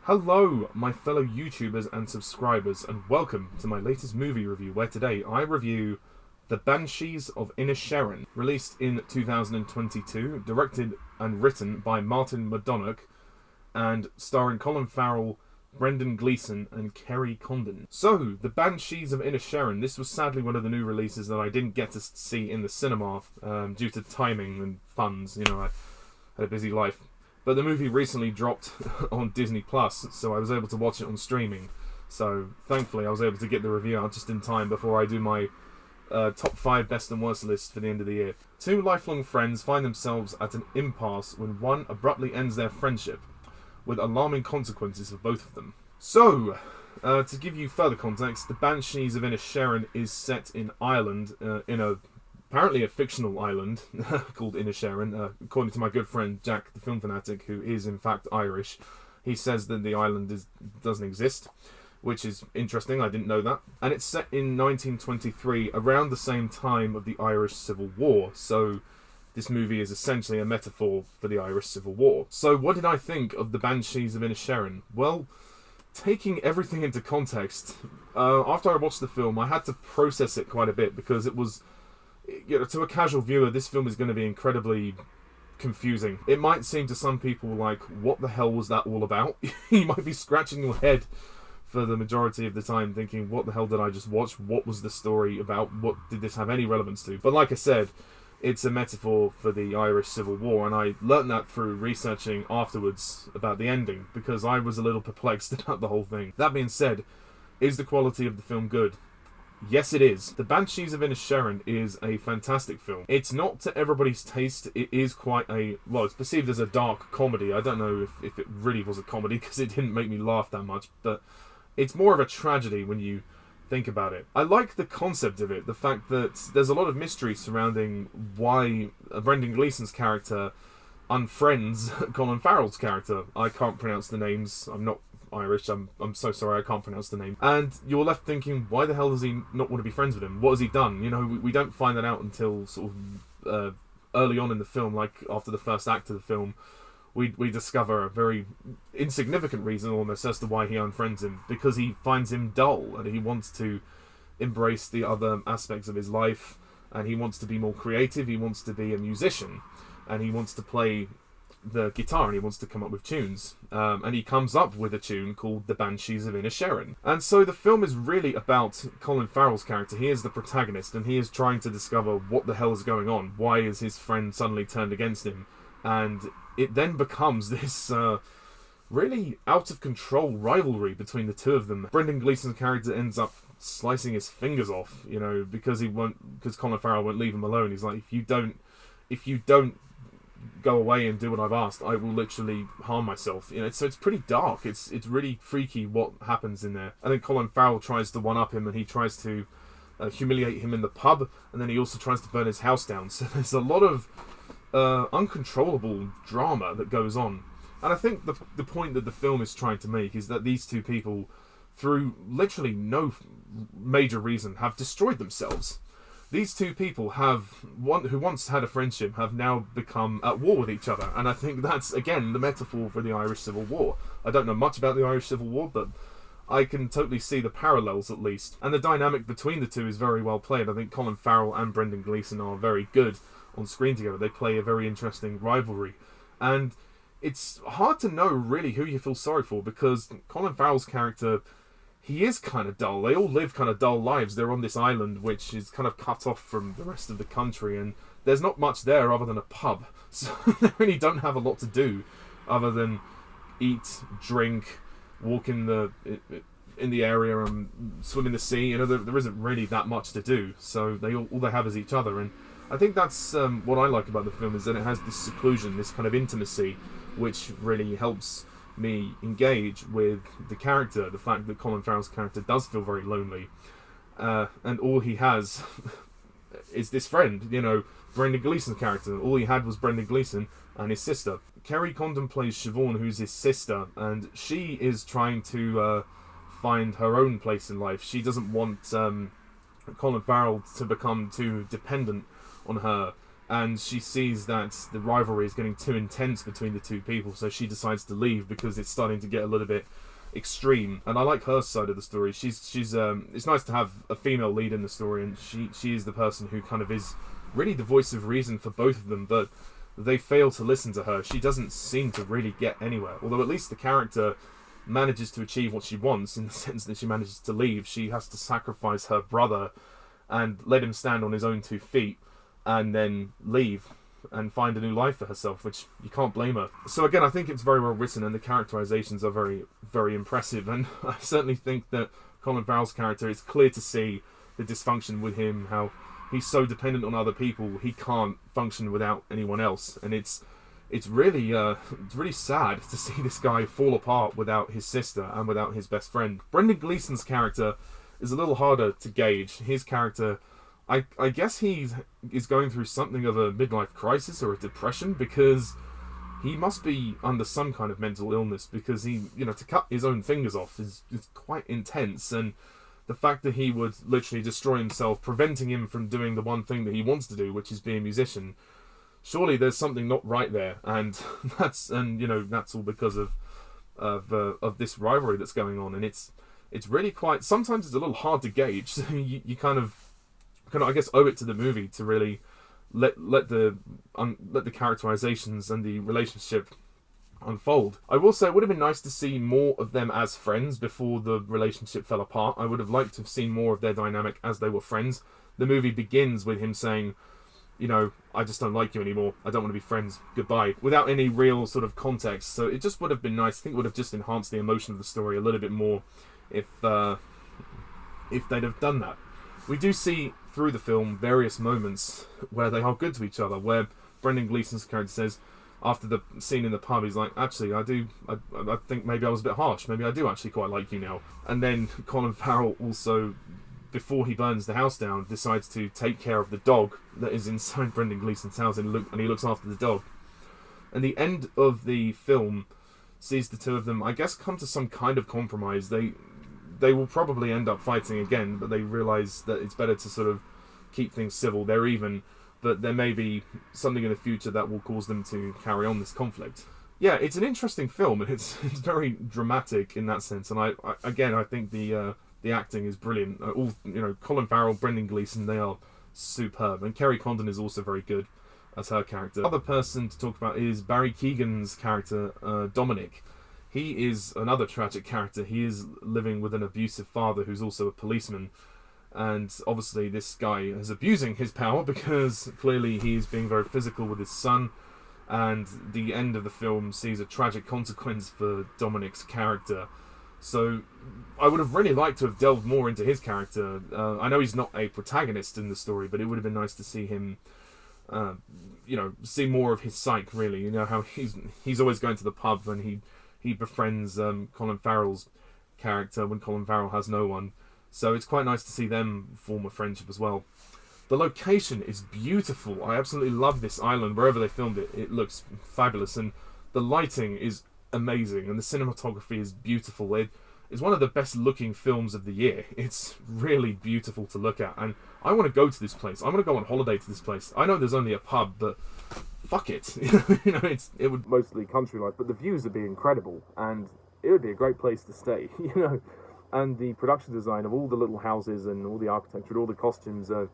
Hello, my fellow YouTubers and subscribers, and welcome to my latest movie review, where today I review The Banshees of Inisherin, released in 2022, directed and written by Martin McDonagh, and starring Colin Farrell, Brendan Gleeson, and Kerry Condon. So, The Banshees of Inisherin, this was sadly one of the new releases that I didn't get to see in the cinema due to timing and funds. I had a busy life. But the movie recently dropped on Disney Plus, so I was able to watch it on streaming. So, thankfully, I was able to get the review out just in time before I do my top 5 best and worst list for the end of the year. Two lifelong friends find themselves at an impasse when one abruptly ends their friendship, with alarming consequences for both of them. So, to give you further context, The Banshees of Inisherin is set in Ireland, apparently a fictional island called Inisherin, according to my good friend Jack, the film fanatic, who is in fact Irish. He says that the island doesn't exist, which is interesting. I didn't know that. And it's set in 1923, around the same time of the Irish Civil War. So this movie is essentially a metaphor for the Irish Civil War. So what did I think of The Banshees of Inisherin? Well, taking everything into context, after I watched the film, I had to process it quite a bit, because it was, to a casual viewer, this film is going to be incredibly confusing. It might seem to some people like, what the hell was that all about? You might be scratching your head for the majority of the time thinking, what the hell did I just watch? What was the story about? What did this have any relevance to? But like I said, it's a metaphor for the Irish Civil War, and I learnt that through researching afterwards about the ending, because I was a little perplexed about the whole thing. That being said, is the quality of the film good? Yes, it is. The Banshees of Inisherin is a fantastic film. It's not to everybody's taste. It is quite it's perceived as a dark comedy. I don't know if it really was a comedy, because it didn't make me laugh that much, but it's more of a tragedy when you think about it. I like the concept of it, the fact that there's a lot of mystery surrounding why Brendan Gleeson's character unfriends Colin Farrell's character. I can't pronounce the names. I'm not Irish. I'm so sorry, I can't pronounce the name. And you're left thinking, why the hell does he not want to be friends with him? What has he done? We don't find that out until sort of early on in the film, like after the first act of the film. We discover a very insignificant reason almost as to why he unfriends him, because he finds him dull and he wants to embrace the other aspects of his life, and he wants to be more creative. He wants to be a musician, and he wants to play the guitar, and he wants to come up with tunes, and he comes up with a tune called The Banshees of Inisherin. And so the film is really about Colin Farrell's character. He is the protagonist, and he is trying to discover what the hell is going on. Why is his friend suddenly turned against him? And it then becomes this really out of control rivalry between the two of them. Brendan Gleeson's character ends up slicing his fingers off, because Colin Farrell won't leave him alone. He's like, if you don't go away and do what I've asked, I will literally harm myself. So it's pretty dark. It's really freaky what happens in there. And then Colin Farrell tries to one up him, and he tries to humiliate him in the pub, and then he also tries to burn his house down. So there's a lot of uncontrollable drama that goes on. And I think the point that the film is trying to make is that these two people, through literally no major reason, have destroyed themselves. These two people who once had a friendship, have now become at war with each other. And I think that's, again, the metaphor for the Irish Civil War. I don't know much about the Irish Civil War, but I can totally see the parallels, at least. And the dynamic between the two is very well played. I think Colin Farrell and Brendan Gleeson are very good on screen together. They play a very interesting rivalry. And it's hard to know, really, who you feel sorry for, because Colin Farrell's character, he is kind of dull. They all live kind of dull lives. They're on this island which is kind of cut off from the rest of the country, and there's not much there other than a pub. So they really don't have a lot to do other than eat, drink, walk in the area and swim in the sea. There isn't really that much to do. So all they have is each other. And I think that's what I like about the film, is that it has this seclusion, this kind of intimacy, which really helps me engage with the character. The fact that Colin Farrell's character does feel very lonely, and all he has is this friend, Brendan Gleeson's character. All he had was Brendan Gleeson and his sister. Kerry Condon plays Siobhan, who's his sister, and she is trying to find her own place in life. She doesn't want Colin Farrell to become too dependent on her, and she sees that the rivalry is getting too intense between the two people, so she decides to leave because it's starting to get a little bit extreme. And I like her side of the story. She's it's nice to have a female lead in the story, and she is the person who kind of is really the voice of reason for both of them, but they fail to listen to her. She doesn't seem to really get anywhere, although at least the character manages to achieve what she wants, in the sense that she manages to leave. She has to sacrifice her brother and let him stand on his own 2 feet and then leave and find a new life for herself, which you can't blame her. So again, I think it's very well written, and the characterizations are very, very impressive, and I certainly think that Colin Farrell's character, it's clear to see the dysfunction with him, how he's so dependent on other people, he can't function without anyone else, and it's really sad to see this guy fall apart without his sister and without his best friend. Brendan Gleeson's character is a little harder to gauge. His character, I guess he is going through something of a midlife crisis or a depression, because he must be under some kind of mental illness, because he, to cut his own fingers off is quite intense, and the fact that he would literally destroy himself, preventing him from doing the one thing that he wants to do, which is be a musician. Surely there's something not right there, and that's all because of this rivalry that's going on, and it's really quite. Sometimes it's a little hard to gauge. So you kind of I guess owe it to the movie to really let the characterizations and the relationship unfold. I will say it would have been nice to see more of them as friends before the relationship fell apart. I would have liked to have seen more of their dynamic as they were friends. The movie begins with him saying, I just don't like you anymore. I don't want to be friends. Goodbye. Without any real sort of context. So it just would have been nice. I think it would have just enhanced the emotion of the story a little bit more if they'd have done that. We do see through the film various moments where they are good to each other, where Brendan Gleeson's character says, after the scene in the pub, he's like, actually, I think maybe I was a bit harsh. Maybe I do actually quite like you now. And then Colin Farrell also, before he burns the house down, decides to take care of the dog that is inside Brendan Gleeson's house, and he looks after the dog. And the end of the film sees the two of them, I guess, come to some kind of compromise. They will probably end up fighting again, but they realise that it's better to sort of keep things civil. They're even, but there may be something in the future that will cause them to carry on this conflict. Yeah, it's an interesting film, and it's very dramatic in that sense. And I think the acting is brilliant. Colin Farrell, Brendan Gleeson, they are superb, and Kerry Condon is also very good as her character. The other person to talk about is Barry Keoghan's character, Dominic. He is another tragic character. He is living with an abusive father who's also a policeman. And obviously this guy is abusing his power, because clearly he's being very physical with his son. And the end of the film sees a tragic consequence for Dominic's character. So I would have really liked to have delved more into his character. I know he's not a protagonist in the story, but it would have been nice to see him, see more of his psyche, really. How he's always going to the pub, and he befriends Colin Farrell's character when Colin Farrell has no one. So it's quite nice to see them form a friendship as well. The location is beautiful. I absolutely love this island, wherever they filmed it. It looks fabulous, and the lighting is amazing, and the cinematography is beautiful. It is one of the best looking films of the year. It's really beautiful to look at, and I want to go to this place. I want to go on holiday to this place. I know there's only a pub, but fuck it. It would mostly country life, but the views would be incredible, and it would be a great place to stay, And the production design of all the little houses and all the architecture and all the costumes are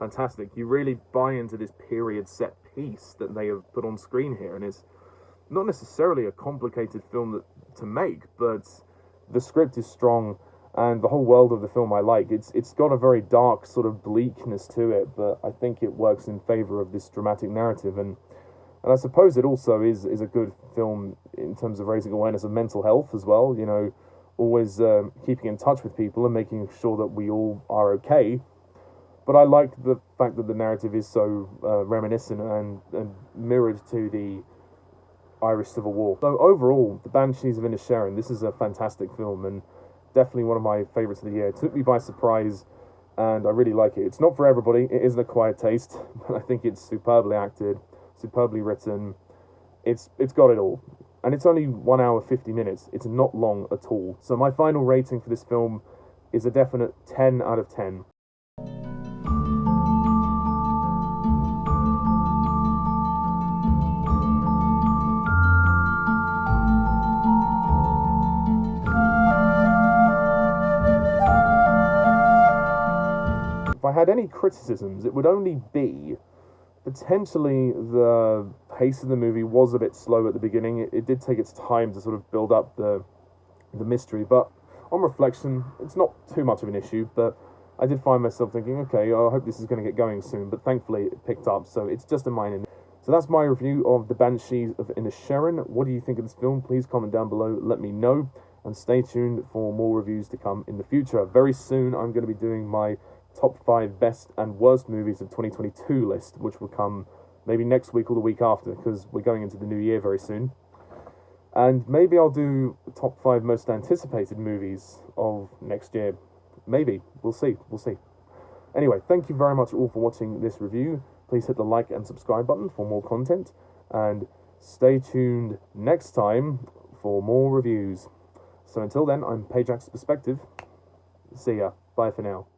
fantastic. You really buy into this period set piece that they have put on screen here, and it's not necessarily a complicated film to make, but the script is strong, and the whole world of the film I like. It's got a very dark sort of bleakness to it, but I think it works in favour of this dramatic narrative, and I suppose it also is a good film in terms of raising awareness of mental health as well, always keeping in touch with people and making sure that we all are okay. But I like the fact that the narrative is so reminiscent and mirrored to the Irish Civil War. So overall, The Banshees of Inisherin, this is a fantastic film, and definitely one of my favourites of the year. It took me by surprise, and I really like it. It's not for everybody. It is an acquired taste, but I think it's superbly acted, superbly written. It's got it all. And it's only 1 hour 50 minutes. It's not long at all. So my final rating for this film is a definite 10 out of 10. had any criticisms, it would only be potentially the pace of the movie was a bit slow at the beginning. It did take its time to sort of build up the mystery, but on reflection, it's not too much of an issue. But I did find myself thinking, okay, I hope this is going to get going soon, but thankfully it picked up, so it's just a minor. So that's my review of The Banshees of Inisherin. What do you think of this film? Please comment down below, let me know, and stay tuned for more reviews to come in the future. Very soon I'm going to be doing my top 5 best and worst movies of 2022 list, which will come maybe next week or the week after, because we're going into the new year very soon. And maybe I'll do the top 5 most anticipated movies of next year. Maybe. We'll see. Anyway, thank you very much all for watching this review. Please hit the like and subscribe button for more content. And stay tuned next time for more reviews. So until then, I'm Pajak's Perspective. See ya. Bye for now.